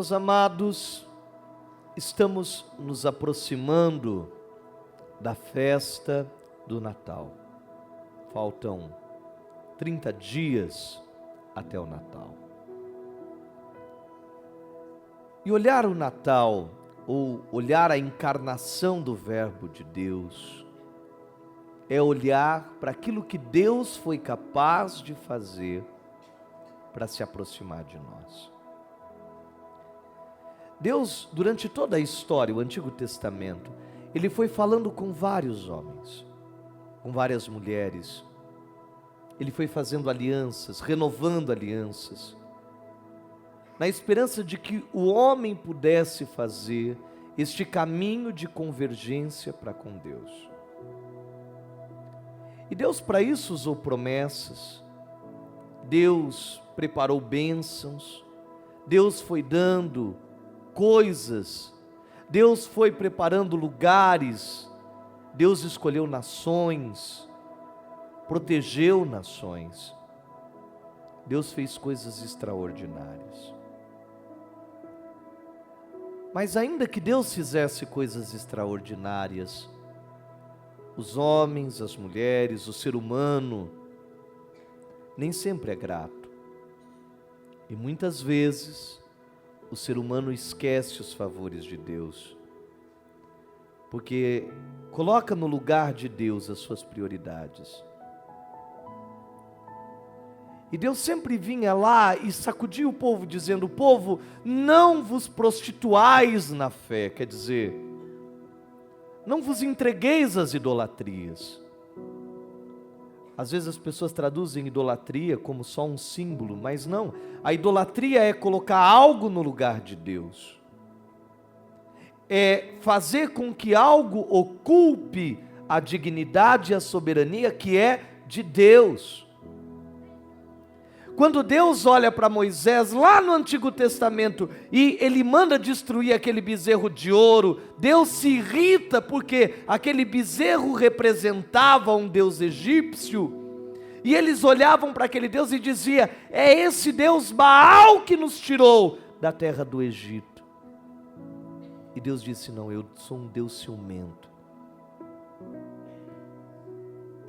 Meus amados, estamos nos aproximando da festa do Natal. Faltam 30 dias até o Natal. E olhar o Natal, ou olhar a encarnação do Verbo de Deus, é olhar para aquilo que Deus foi capaz de fazer para se aproximar de nós. Deus, durante toda a história, o Antigo Testamento, Ele foi falando com vários homens, com várias mulheres. Ele foi fazendo alianças, renovando alianças, na esperança de que o homem pudesse fazer este caminho de convergência para com Deus. E Deus para isso usou promessas, Deus preparou bênçãos, Deus foi dando coisas, Deus foi preparando lugares, Deus escolheu nações, protegeu nações, Deus fez coisas extraordinárias. Mas ainda que Deus fizesse coisas extraordinárias, os homens, as mulheres, o ser humano, nem sempre é grato. E muitas vezes, o ser humano esquece os favores de Deus, porque coloca no lugar de Deus as suas prioridades. E Deus sempre vinha lá e sacudia o povo, dizendo: povo, não vos prostituais na fé, quer dizer, não vos entregueis às idolatrias. Às vezes as pessoas traduzem idolatria como só um símbolo, mas não. A idolatria é colocar algo no lugar de Deus. É fazer com que algo ocupe a dignidade e a soberania que é de Deus. Quando Deus olha para Moisés lá no Antigo Testamento e ele manda destruir aquele bezerro de ouro, Deus se irrita porque aquele bezerro representava um deus egípcio, e eles olhavam para aquele Deus e diziam: é esse Deus Baal que nos tirou da terra do Egito. E Deus disse: não, eu sou um Deus ciumento,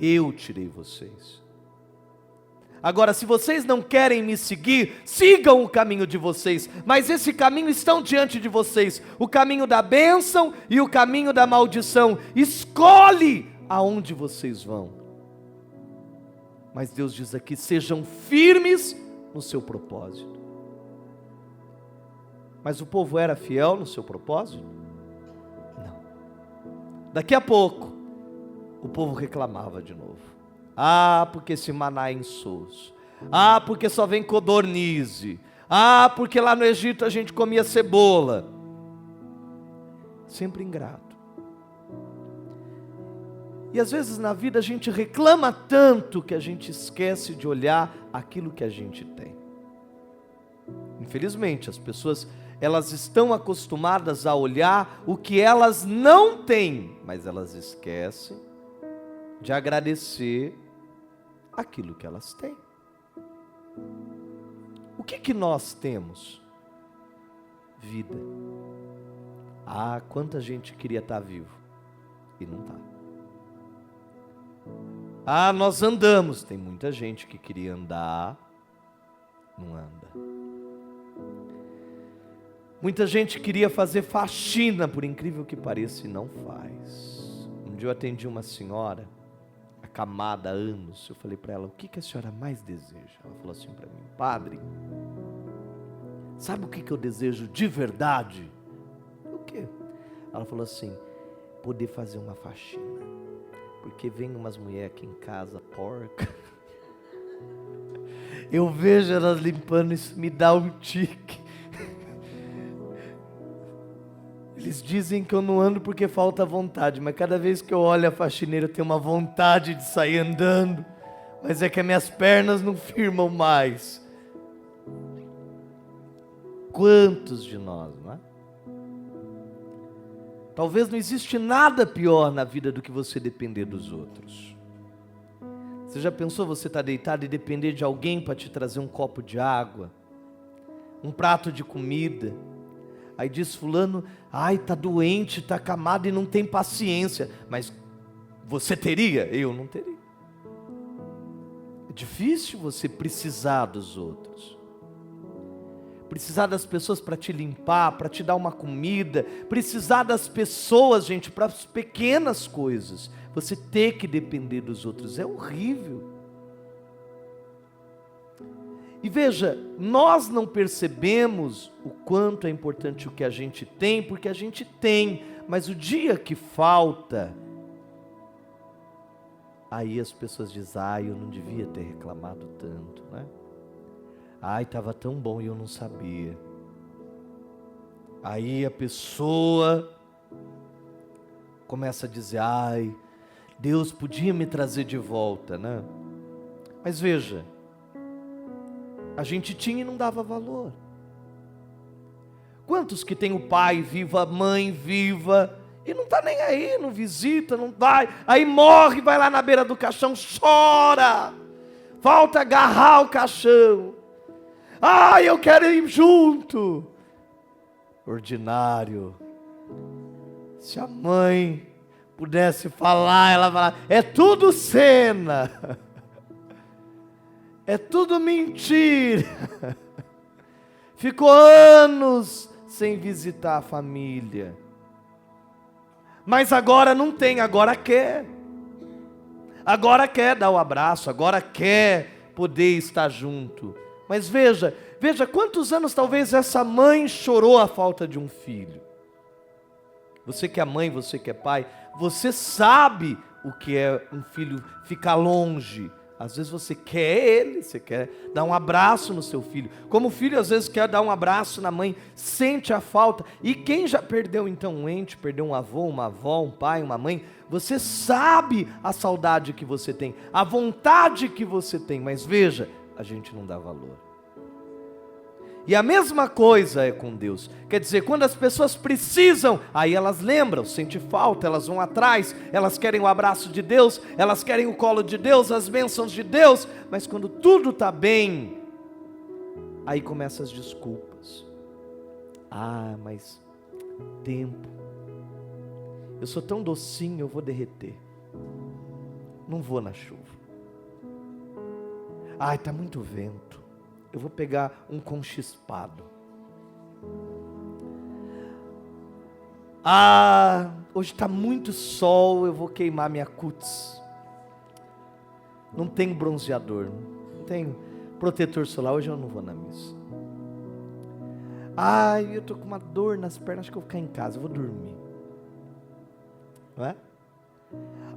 eu tirei vocês. Agora, se vocês não querem me seguir, sigam o caminho de vocês, mas esse caminho estão diante de vocês, o caminho da bênção e o caminho da maldição. Escolhe aonde vocês vão. Mas Deus diz aqui: sejam firmes no seu propósito. Mas o povo era fiel no seu propósito? Não. Daqui a pouco, o povo reclamava de novo. Ah, porque esse maná é insosso. Ah, porque só vem codornize. Ah, porque lá no Egito a gente comia cebola. Sempre ingrato. E às vezes na vida a gente reclama tanto que a gente esquece de olhar aquilo que a gente tem. Infelizmente, as pessoas, elas estão acostumadas a olhar o que elas não têm, mas elas esquecem de agradecer aquilo que elas têm. O que nós temos? Vida. Ah, quanta gente queria estar vivo e não está. Ah, nós andamos. Tem muita gente que queria andar, não anda. Muita gente queria fazer faxina, por incrível que pareça, e não faz. Um dia eu atendi uma senhora, acamada há anos. Eu falei para ela: o que a senhora mais deseja? Ela falou assim para mim: padre, sabe o que eu desejo de verdade? O quê? Ela falou assim: poder fazer uma faxina, porque vem umas mulheres aqui em casa porca, eu vejo elas limpando, isso me dá um tique. Eles dizem que eu não ando porque falta vontade, mas cada vez que eu olho a faxineira eu tenho uma vontade de sair andando, mas é que as minhas pernas não firmam mais. Quantos de nós, não é? Talvez não existe nada pior na vida do que você depender dos outros. Você já pensou você estar deitado e depender de alguém para te trazer um copo de água, um prato de comida? Aí diz fulano, ai, está doente, está acamado e não tem paciência. Mas você teria? Eu não teria. É difícil você precisar dos outros. Precisar das pessoas para te limpar, para te dar uma comida. Precisar das pessoas, gente, para as pequenas coisas. Você ter que depender dos outros é horrível. E veja, nós não percebemos o quanto é importante o que a gente tem, porque a gente tem, mas o dia que falta, aí as pessoas dizem, ai, eu não devia ter reclamado tanto, né? Ai, estava tão bom e eu não sabia. Aí a pessoa começa a dizer, ai, Deus podia me trazer de volta, né? Mas veja, a gente tinha e não dava valor. Quantos que tem o pai vivo, a mãe viva, e não está nem aí, não visita, não vai, aí morre, vai lá na beira do caixão, chora, falta agarrar o caixão, ai, eu quero ir junto. Ordinário. Se a mãe pudesse falar, ela fala, é tudo cena. É tudo mentira. Ficou anos sem visitar a família. Mas agora não tem, agora quer. Agora quer dar o abraço, agora quer poder estar junto. Mas veja quantos anos talvez essa mãe chorou a falta de um filho. Você que é mãe, você que é pai, você sabe o que é um filho ficar longe. Às vezes você quer ele, você quer dar um abraço no seu filho. Como o filho às vezes quer dar um abraço na mãe, sente a falta. E quem já perdeu então um ente, perdeu um avô, uma avó, um pai, uma mãe, você sabe a saudade que você tem, a vontade que você tem. Mas veja, a gente não dá valor. E a mesma coisa é com Deus. Quer dizer, quando as pessoas precisam, aí elas lembram, sentem falta, elas vão atrás, elas querem o abraço de Deus, elas querem o colo de Deus, as bênçãos de Deus, mas quando tudo está bem, aí começam as desculpas. Ah, mas tempo, eu sou tão docinho, eu vou derreter, não vou na chuva. Ai, está muito vento, eu vou pegar um conchispado. Ah, hoje está muito sol, eu vou queimar minha cutis. Não tenho bronzeador, não tenho protetor solar, hoje eu não vou na missa. Ai, eu estou com uma dor nas pernas, acho que eu vou ficar em casa, eu vou dormir. Não é?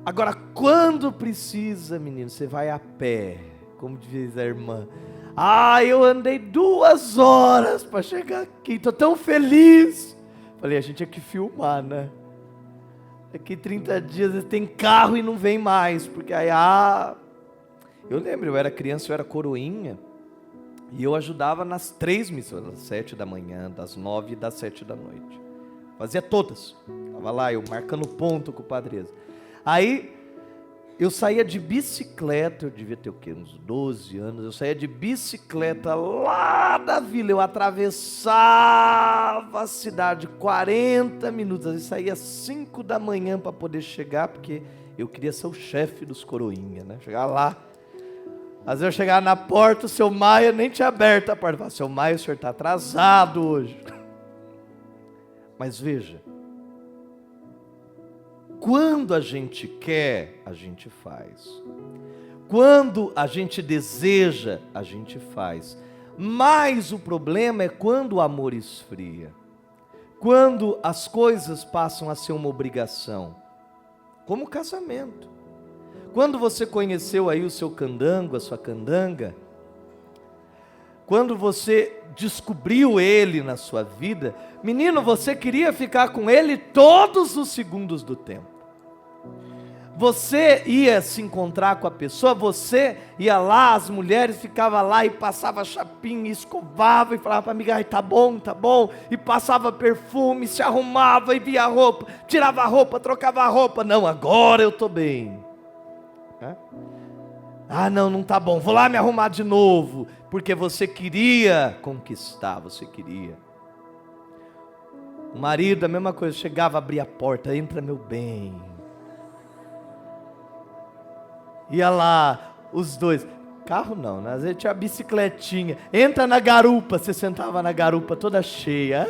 Agora, quando precisa, menino, você vai a pé, como diz a irmã. Ah, eu andei 2 horas para chegar aqui, estou tão feliz. Falei, a gente tinha que filmar, né? Daqui 30 dias tem carro e não vem mais, porque aí, eu lembro, eu era criança, eu era coroinha, e eu ajudava nas 3 missões, das 7 da manhã, das 9 e das 7 da noite. Fazia todas, estava lá, eu marcando ponto com o Padre Eza. Aí, eu saía de bicicleta, eu devia ter o quê? Uns 12 anos, eu saía de bicicleta lá da vila, eu atravessava a cidade 40 minutos, às vezes saía 5 da manhã para poder chegar, porque eu queria ser o chefe dos coroinhas, né? Chegar lá, às vezes eu chegava na porta, o seu Maia nem tinha aberto a porta, eu falava, seu Maia, o senhor está atrasado hoje. Mas veja, quando a gente quer, a gente faz. Quando a gente deseja, a gente faz. Mas o problema é quando o amor esfria. Quando as coisas passam a ser uma obrigação. Como o casamento. Quando você conheceu aí o seu candango, a sua candanga, quando você descobriu ele na sua vida, menino, você queria ficar com ele todos os segundos do tempo. Você ia se encontrar com a pessoa, você ia lá, as mulheres ficavam lá e passava chapinha, escovava e falava para a amiga, ai, tá bom, e passava perfume, se arrumava e via a roupa, tirava a roupa, trocava a roupa, não, agora eu estou bem. Ah, não tá bom, vou lá me arrumar de novo, porque você queria conquistar, você queria. O marido, a mesma coisa, chegava, abria a porta, entra meu bem. Ia lá, os dois, carro não, né? Às vezes tinha a bicicletinha, entra na garupa, você sentava na garupa toda cheia,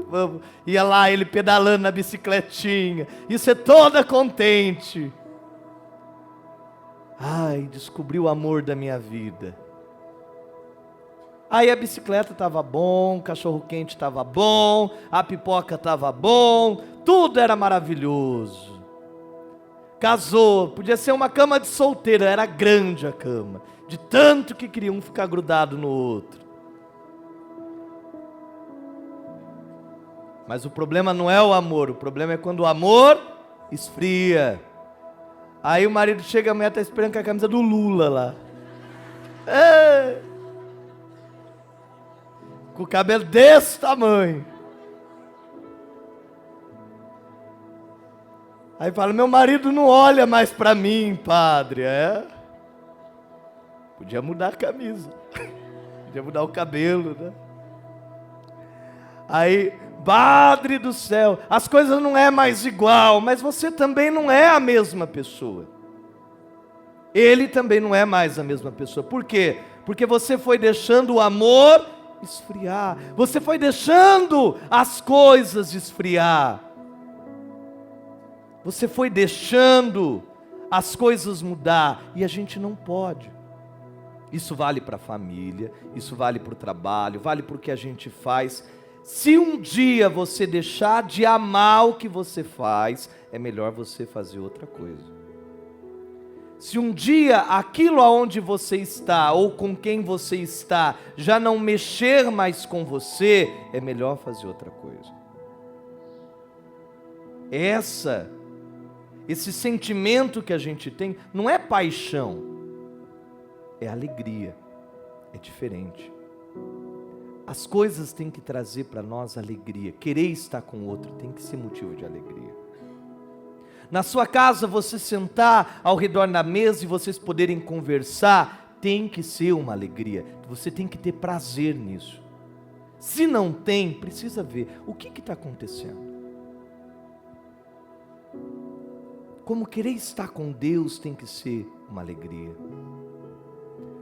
vamos. Ia lá, ele pedalando na bicicletinha, e você toda contente. Ai, descobri o amor da minha vida. Aí a bicicleta estava bom, o cachorro quente estava bom, a pipoca estava bom, tudo era maravilhoso. Casou, podia ser uma cama de solteiro, era grande a cama, de tanto que queriam ficar grudado no outro. Mas o problema não é o amor, o problema é quando o amor esfria. Aí o marido chega, a mulher está esperando com a camisa do Lula lá. Com o cabelo desse tamanho. Aí fala, meu marido não olha mais para mim, padre. Podia mudar a camisa. Podia mudar o cabelo, né? Aí, padre do céu, as coisas não é mais igual, mas você também não é a mesma pessoa. Ele também não é mais a mesma pessoa. Por quê? Porque você foi deixando o amor esfriar. Você foi deixando as coisas esfriar. Você foi deixando as coisas mudar. E a gente não pode. Isso vale para a família, isso vale para o trabalho, vale para o que a gente faz. Se um dia você deixar de amar o que você faz, é melhor você fazer outra coisa. Se um dia aquilo aonde você está, ou com quem você está, já não mexer mais com você, é melhor fazer outra coisa. Esse sentimento que a gente tem, não é paixão, é alegria, é diferente. As coisas têm que trazer para nós alegria. Querer estar com o outro tem que ser motivo de alegria. Na sua casa, você sentar ao redor da mesa e vocês poderem conversar, tem que ser uma alegria. Você tem que ter prazer nisso. Se não tem, precisa ver o que está acontecendo. Como querer estar com Deus tem que ser uma alegria.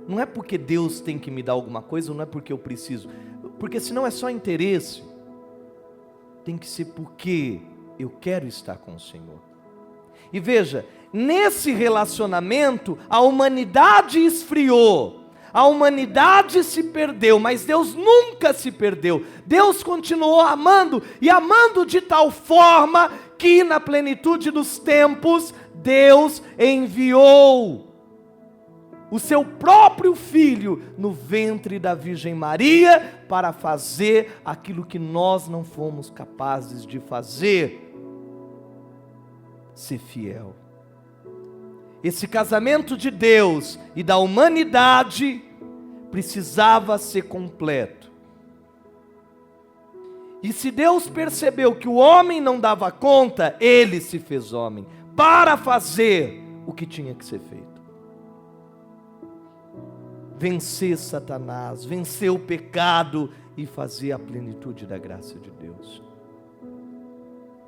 Não é porque Deus tem que me dar alguma coisa, ou não é porque eu preciso. Porque senão é só interesse. Tem que ser porque eu quero estar com o Senhor. E veja, nesse relacionamento, a humanidade esfriou. A humanidade se perdeu, mas Deus nunca se perdeu. Deus continuou amando, e amando de tal forma que na plenitude dos tempos, Deus enviou o seu próprio Filho no ventre da Virgem Maria para fazer aquilo que nós não fomos capazes de fazer. Ser fiel. Esse casamento de Deus e da humanidade precisava ser completo. E se Deus percebeu que o homem não dava conta, Ele se fez homem para fazer o que tinha que ser feito. Vencer Satanás, vencer o pecado e fazer a plenitude da graça de Deus.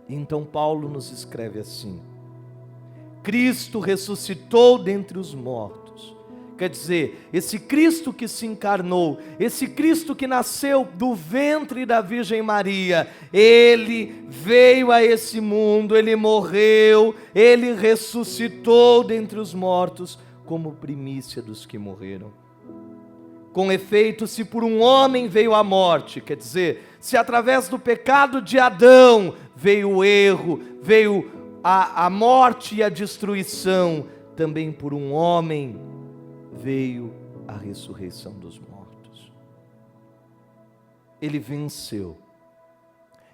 Então Paulo nos escreve assim: Cristo ressuscitou dentre os mortos. Quer dizer, esse Cristo que se encarnou, esse Cristo que nasceu do ventre da Virgem Maria, Ele veio a esse mundo, Ele morreu, Ele ressuscitou dentre os mortos como primícia dos que morreram. Com efeito, se por um homem veio a morte, quer dizer, se através do pecado de Adão veio o erro, veio a morte e a destruição, também por um homem veio a ressurreição dos mortos. Ele venceu.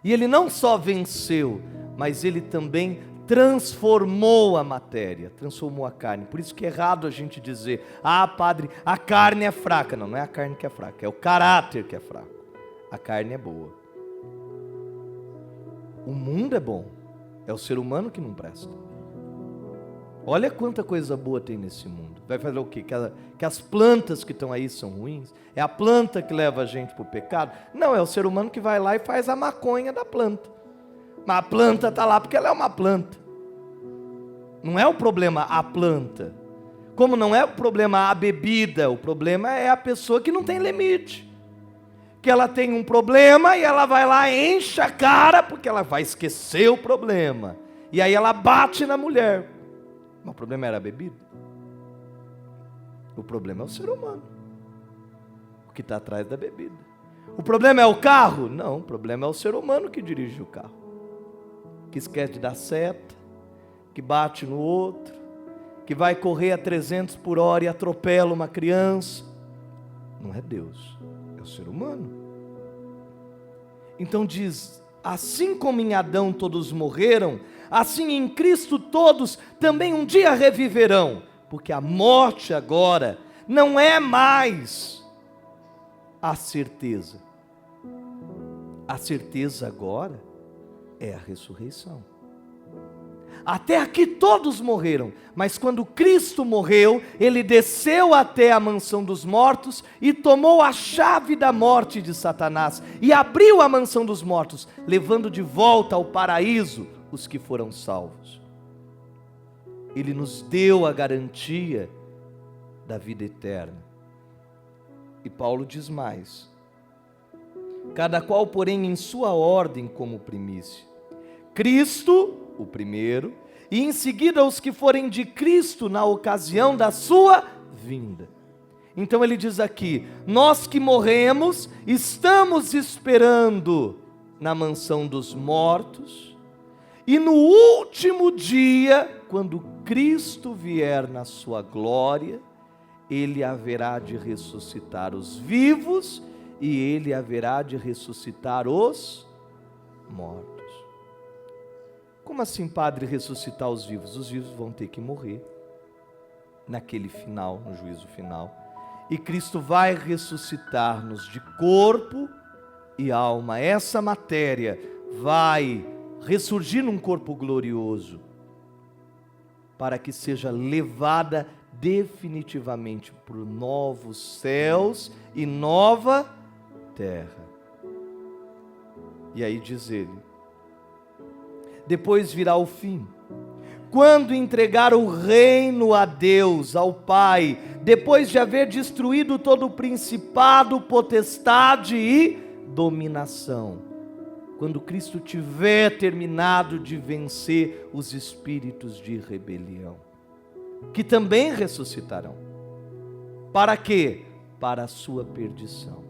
E ele não só venceu, mas ele também transformou a matéria, transformou a carne. Por isso que é errado a gente dizer: ah, padre, a carne é fraca. Não, não é a carne que é fraca, é o caráter que é fraco. A carne é boa. O mundo é bom, é o ser humano que não presta. Olha quanta coisa boa tem nesse mundo. Vai fazer o quê? Que as plantas que estão aí são ruins? É a planta que leva a gente para o pecado? Não, é o ser humano que vai lá e faz a maconha da planta. Mas a planta está lá porque ela é uma planta. Não é o problema a planta. Como não é o problema a bebida, o problema é a pessoa que não tem limite. Que ela tem um problema e ela vai lá, enche a cara, porque ela vai esquecer o problema. E aí ela bate na mulher. Mas o problema era a bebida? O problema é o ser humano, o que está atrás da bebida. O problema é o carro? Não, o problema é o ser humano que dirige o carro, que esquece de dar seta, que bate no outro, que vai correr a 300 por hora e atropela uma criança. Não é Deus, é o ser humano. Então diz, assim como em Adão todos morreram, assim em Cristo todos também um dia reviverão, porque a morte agora não é mais a certeza. A certeza agora é a ressurreição. Até aqui todos morreram, mas quando Cristo morreu, Ele desceu até a mansão dos mortos e tomou a chave da morte de Satanás e abriu a mansão dos mortos, levando de volta ao paraíso os que foram salvos. Ele nos deu a garantia da vida eterna. E Paulo diz mais: cada qual, porém, em sua ordem como primícia. Cristo, o primeiro, e em seguida os que forem de Cristo na ocasião da sua vinda. Então ele diz aqui: nós que morremos, estamos esperando na mansão dos mortos, e no último dia, quando Cristo vier na sua glória, Ele haverá de ressuscitar os vivos, e Ele haverá de ressuscitar os mortos. Como assim, Padre, ressuscitar os vivos? Os vivos vão ter que morrer naquele final, no juízo final. E Cristo vai ressuscitar-nos de corpo e alma. Essa matéria vai ressurgir num corpo glorioso, para que seja levada definitivamente para os novos céus e nova terra. E aí diz ele: depois virá o fim, quando entregar o reino a Deus, ao Pai, depois de haver destruído todo o principado, potestade e dominação. Quando Cristo tiver terminado de vencer os espíritos de rebelião, que também ressuscitarão. Para quê? Para a sua perdição.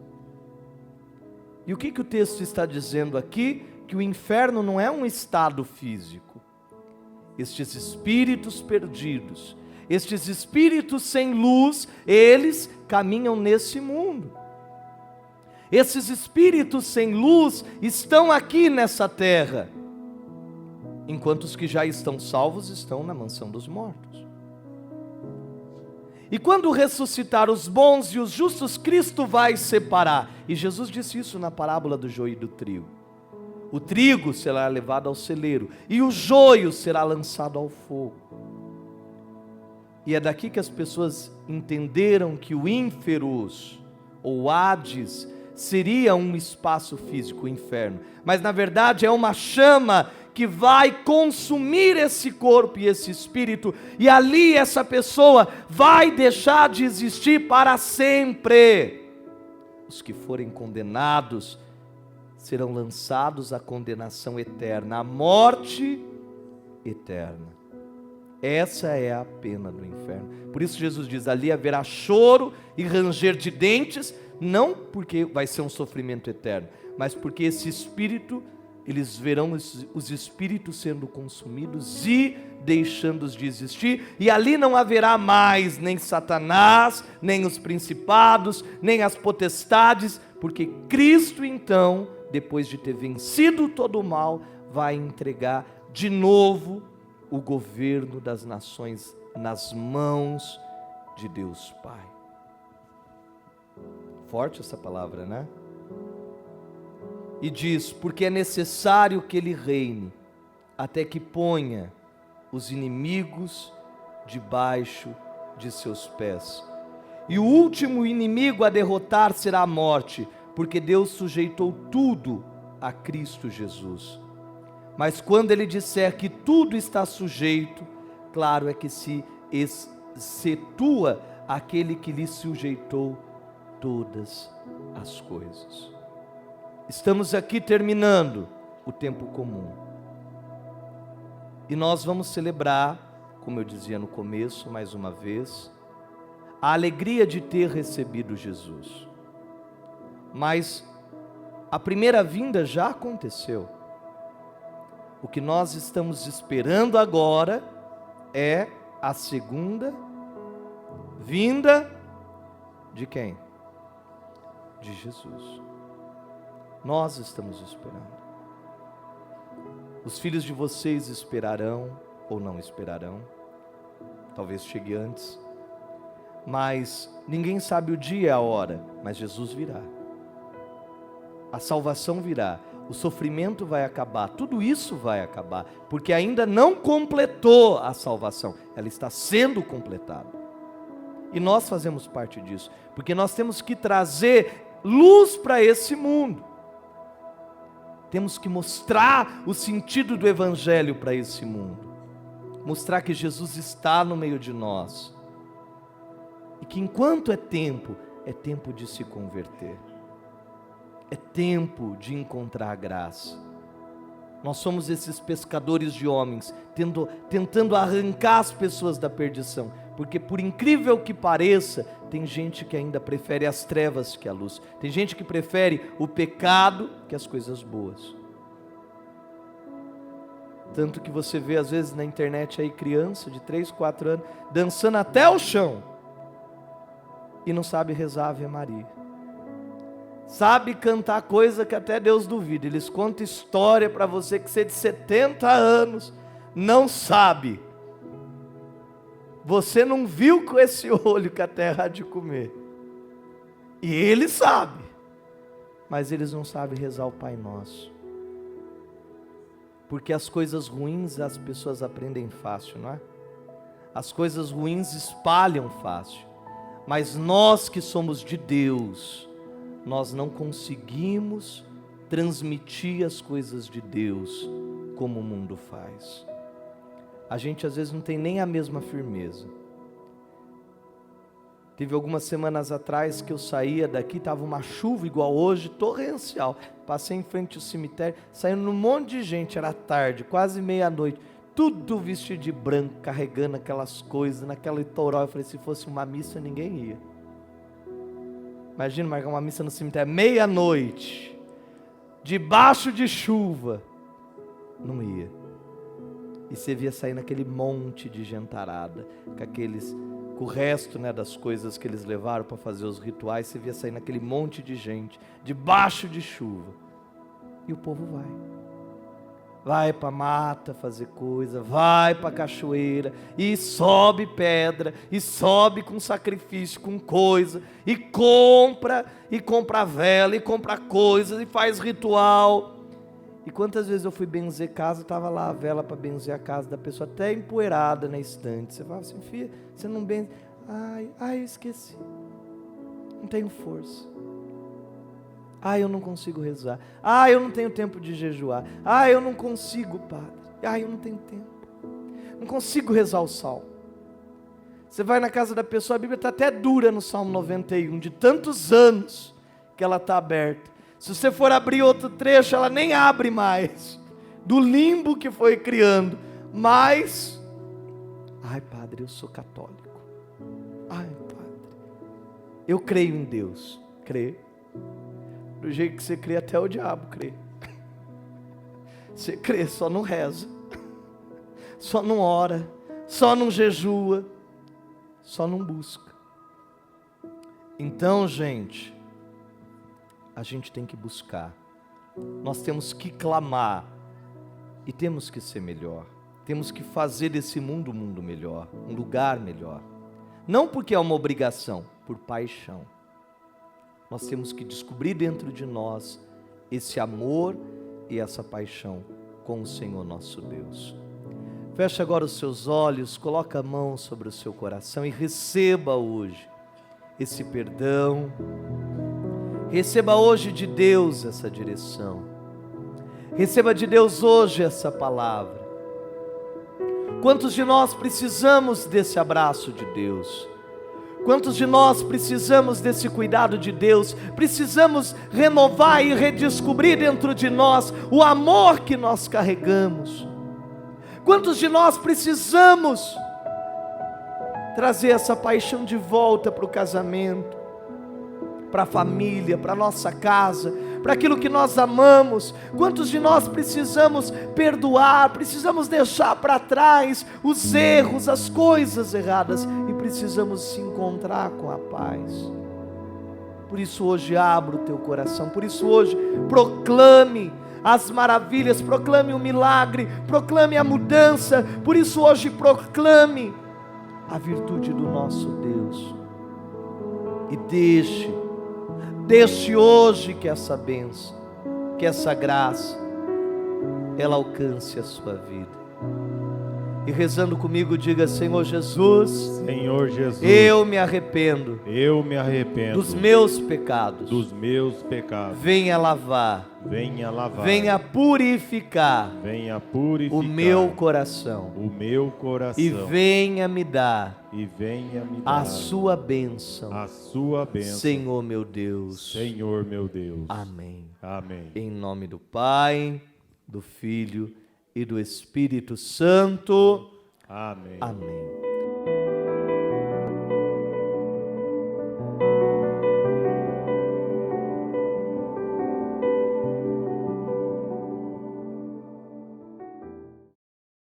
E o que o texto está dizendo aqui? Que o inferno não é um estado físico. Estes espíritos perdidos, estes espíritos sem luz, eles caminham nesse mundo. Esses espíritos sem luz estão aqui nessa terra, enquanto os que já estão salvos estão na mansão dos mortos. E quando ressuscitar os bons e os justos, Cristo vai separar. E Jesus disse isso na parábola do joio e do trigo. O trigo será levado ao celeiro e o joio será lançado ao fogo. E é daqui que as pessoas entenderam que o ínferos, ou Hades, seria um espaço físico, o inferno. Mas na verdade é uma chama que vai consumir esse corpo e esse espírito, e ali essa pessoa vai deixar de existir para sempre. Os que forem condenados serão lançados à condenação eterna, à morte eterna. Essa é a pena do inferno. Por isso Jesus diz: ali haverá choro e ranger de dentes, não porque vai ser um sofrimento eterno, mas porque esse espírito, eles verão os espíritos sendo consumidos e deixando de existir, e ali não haverá mais nem Satanás, nem os principados, nem as potestades, porque Cristo então, depois de ter vencido todo o mal, vai entregar de novo o governo das nações nas mãos de Deus Pai. Forte essa palavra, né? E diz: porque é necessário que ele reine, até que ponha os inimigos debaixo de seus pés. E o último inimigo a derrotar será a morte, porque Deus sujeitou tudo a Cristo Jesus. Mas quando ele disser que tudo está sujeito, claro é que se excetua aquele que lhe sujeitou todas as coisas. Estamos aqui terminando o tempo comum. E nós vamos celebrar, como eu dizia no começo, mais uma vez, a alegria de ter recebido Jesus. Mas a primeira vinda já aconteceu. O que nós estamos esperando agora é a segunda vinda de quem? De Jesus. Nós estamos esperando. Os filhos de vocês esperarão ou não esperarão. Talvez chegue antes. Mas ninguém sabe o dia e a hora, mas Jesus virá. A salvação virá. O sofrimento vai acabar, tudo isso vai acabar, porque ainda não completou a salvação, ela está sendo completada. E nós fazemos parte disso, porque nós temos que trazer luz para esse mundo. Temos que mostrar o sentido do Evangelho para esse mundo. Mostrar que Jesus está no meio de nós. E que enquanto é tempo de se converter. É tempo de encontrar graça. Nós somos esses pescadores de homens, tentando arrancar as pessoas da perdição, porque por incrível que pareça, tem gente que ainda prefere as trevas que a luz, tem gente que prefere o pecado que as coisas boas. Tanto que você vê às vezes na internet aí criança de 3, 4 anos, dançando até o chão, e não sabe rezar a Ave Maria. Sabe cantar coisa que até Deus duvida. Eles contam história para você que você de 70 anos não sabe. Você não viu com esse olho que a terra há de comer. E ele sabe. Mas eles não sabem rezar o Pai Nosso. Porque as coisas ruins as pessoas aprendem fácil, não é? As coisas ruins espalham fácil. Mas nós que somos de Deus, nós não conseguimos transmitir as coisas de Deus como o mundo faz. A gente às vezes não tem nem a mesma firmeza. Teve algumas semanas atrás que eu saía daqui, estava uma chuva igual hoje, torrencial. Passei em frente ao cemitério, saindo um monte de gente, era tarde, quase meia-noite, tudo vestido de branco, carregando aquelas coisas, naquela litoral. Eu falei, se fosse uma missa ninguém ia. Imagina marcar uma missa no cemitério, meia-noite, debaixo de chuva. Não ia. E você via sair naquele monte de gentarada, com o resto, né, das coisas que eles levaram para fazer os rituais, você via sair naquele monte de gente, debaixo de chuva. E o povo vai para a mata fazer coisa, vai para a cachoeira, e sobe pedra, e sobe com sacrifício, com coisa, e compra vela, e compra coisas, e faz ritual. E quantas vezes eu fui benzer casa, estava lá a vela para benzer a casa da pessoa, até empoeirada na estante. Você fala assim, filha, você não benze? Ai, eu esqueci, não tenho força. Eu não consigo rezar. Eu não tenho tempo de jejuar. Eu não consigo, padre. Eu não tenho tempo. Não consigo rezar o salmo. Você vai na casa da pessoa, a Bíblia está até dura no Salmo 91, de tantos anos que ela está aberta. Se você for abrir outro trecho, ela nem abre mais, do limbo que foi criando. Mas, padre, eu sou católico. Padre, eu creio em Deus. Creio. Do jeito que você crê, até o diabo crê. Você crê, só não reza, só não ora, só não jejua, só não busca. Então, gente, a gente tem que buscar. Nós temos que clamar e temos que ser melhor. Temos que fazer desse mundo um mundo melhor, um lugar melhor. Não porque é uma obrigação, por paixão. Nós temos que descobrir dentro de nós esse amor e essa paixão com o Senhor nosso Deus. Feche agora os seus olhos, coloca a mão sobre o seu coração e receba hoje esse perdão. Receba hoje de Deus essa direção. Receba de Deus hoje essa palavra. Quantos de nós precisamos desse abraço de Deus? Quantos de nós precisamos desse cuidado de Deus? Precisamos renovar e redescobrir dentro de nós o amor que nós carregamos. Quantos de nós precisamos trazer essa paixão de volta para o casamento, para a família, para a nossa casa, para aquilo que nós amamos? Quantos de nós precisamos perdoar, precisamos deixar para trás os erros, as coisas erradas e precisamos se encontrar com a paz? Por isso hoje abra o teu coração, por isso hoje proclame as maravilhas, proclame o milagre, proclame a mudança, por isso hoje proclame a virtude do nosso Deus e deixe hoje que essa bênção, que essa graça, ela alcance a sua vida. E rezando comigo, diga: Senhor Jesus, Senhor Jesus, eu me arrependo dos meus pecados. Venha lavar, venha purificar o meu coração, e venha me dar a sua bênção, Senhor meu Deus. Amém. Em nome do Pai, do Filho e do Espírito Santo. Amém.